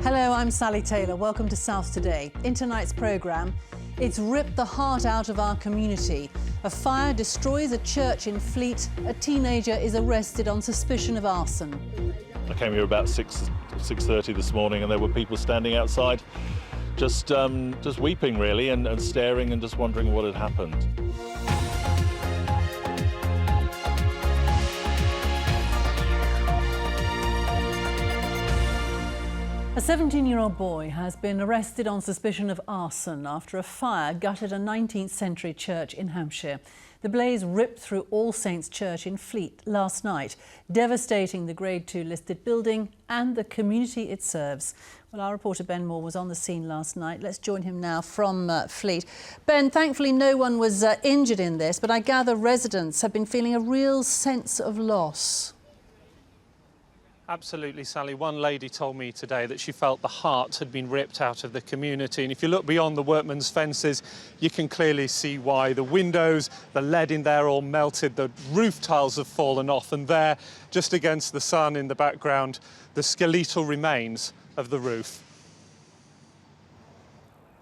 Hello, I'm Sally Taylor. Welcome to South Today. In tonight's programme, it's ripped the heart out of our community. A fire destroys a church in Fleet. A teenager is arrested on suspicion of arson. I came here about 6:30 this morning, and there were people standing outside just weeping really and staring and just wondering what had happened. A 17-year-old boy has been arrested on suspicion of arson after a fire gutted a 19th century church in Hampshire. The blaze ripped through All Saints Church in Fleet last night, devastating the Grade 2 listed building and the community it serves. Well, our reporter Ben Moore was on the scene last night. Let's join him now from Fleet. Ben, thankfully no one was injured in this, but I gather residents have been feeling a real sense of loss. Absolutely, Sally. One lady told me today that she felt the heart had been ripped out of the community. And if you look beyond the workmen's fences, you can clearly see why. The windows, the lead in there all melted, the roof tiles have fallen off, and there, just against the sun in the background, the skeletal remains of the roof.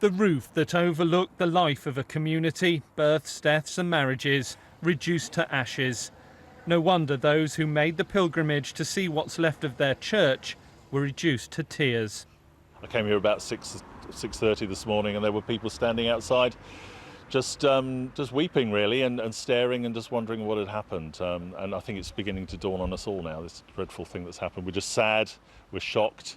The roof that overlooked the life of a community, births, deaths and marriages, reduced to ashes. No wonder those who made the pilgrimage to see what's left of their church were reduced to tears. I came here about 6:30 this morning, and there were people standing outside just weeping really and staring and just wondering what had happened. And I think it's beginning to dawn on us all now, this dreadful thing that's happened. We're just sad, we're shocked.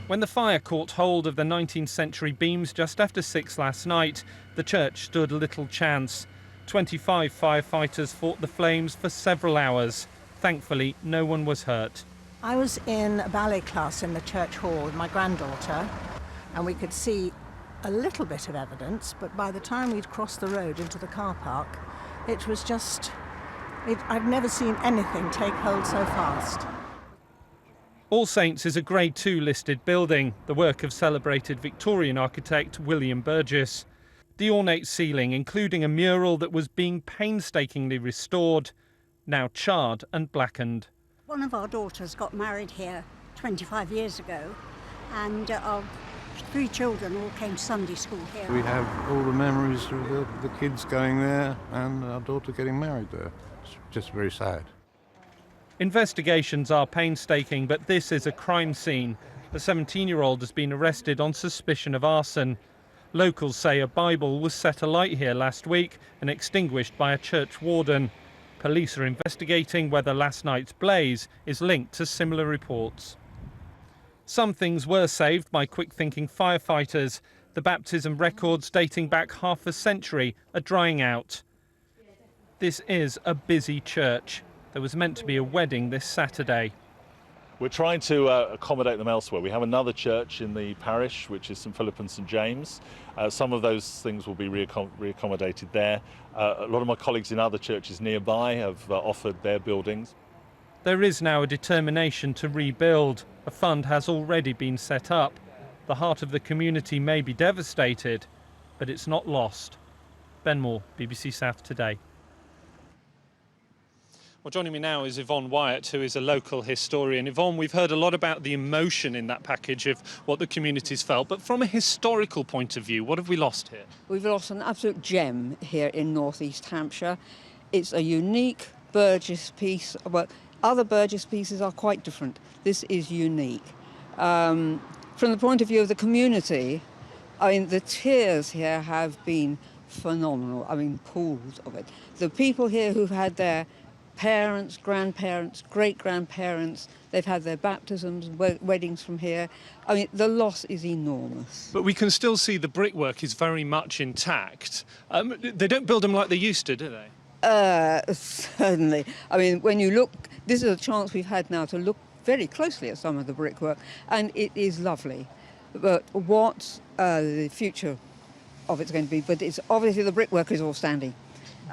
When the fire caught hold of the 19th century beams just after 6 last night, the church stood little chance. 25 firefighters fought the flames for several hours. Thankfully, no one was hurt. I was in a ballet class in the church hall with my granddaughter, and we could see a little bit of evidence, but by the time we'd crossed the road into the car park, it was just... I've never seen anything take hold so fast. All Saints is a Grade 2 listed building, the work of celebrated Victorian architect William Burgess. The ornate ceiling, including a mural that was being painstakingly restored, now charred and blackened. One of our daughters got married here 25 years ago, and our 3 children all came to Sunday school here. We have all the memories of the kids going there and our daughter getting married there. It's just very sad. Investigations are painstaking, but this is a crime scene. The 17-year-old has been arrested on suspicion of arson. Locals say a Bible was set alight here last week and extinguished by a church warden. Police are investigating whether last night's blaze is linked to similar reports. Some things were saved by quick-thinking firefighters. The baptism records dating back half a century are drying out. This is a busy church. There was meant to be a wedding this Saturday. We're trying to accommodate them elsewhere. We have another church in the parish, which is St Philip and St James. Some of those things will be reaccommodated there. A lot of my colleagues in other churches nearby have offered their buildings. There is now a determination to rebuild. A fund has already been set up. The heart of the community may be devastated, but it's not lost. Ben Moore, BBC South Today. Well, joining me now is Yvonne Wyatt, who is a local historian. Yvonne, we've heard a lot about the emotion in that package of what the community's felt, but from a historical point of view, what have we lost here? We've lost an absolute gem here in North East Hampshire. It's a unique Burgess piece. Well, other Burgess pieces are quite different. This is unique. From the point of view of the community, I mean, the tears here have been phenomenal. I mean, pools of it. The people here who've had their parents, grandparents, great-grandparents, they've had their baptisms, weddings from here. I mean, the loss is enormous. But we can still see the brickwork is very much intact. They don't build them like they used to, do they? Certainly. I mean, when you look, this is a chance we've had now to look very closely at some of the brickwork, and it is lovely. But what the future of it's going to be, but it's obviously the brickwork is all standing.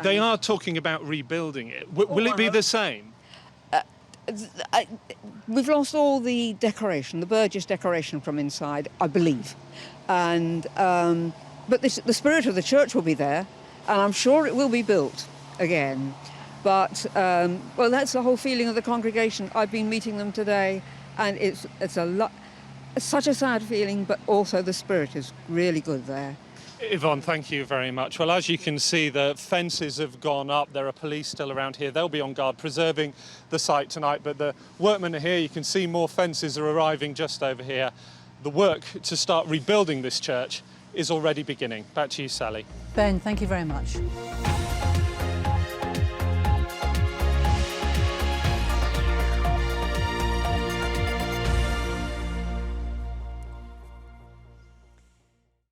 They are talking about rebuilding it. Will it be the same? We've lost all the decoration, the Burgess decoration from inside, I believe. And but the spirit of the church will be there, and I'm sure it will be built again. But, well, that's the whole feeling of the congregation. I've been meeting them today, and it's such a sad feeling, but also the spirit is really good there. Yvonne, thank you very much. Well, as you can see, the fences have gone up. There are police still around here. They'll be on guard preserving the site tonight, but the workmen are here. You can see more fences are arriving just over here. The work to start rebuilding this church is already beginning. Back to you, Sally. Ben, thank you very much.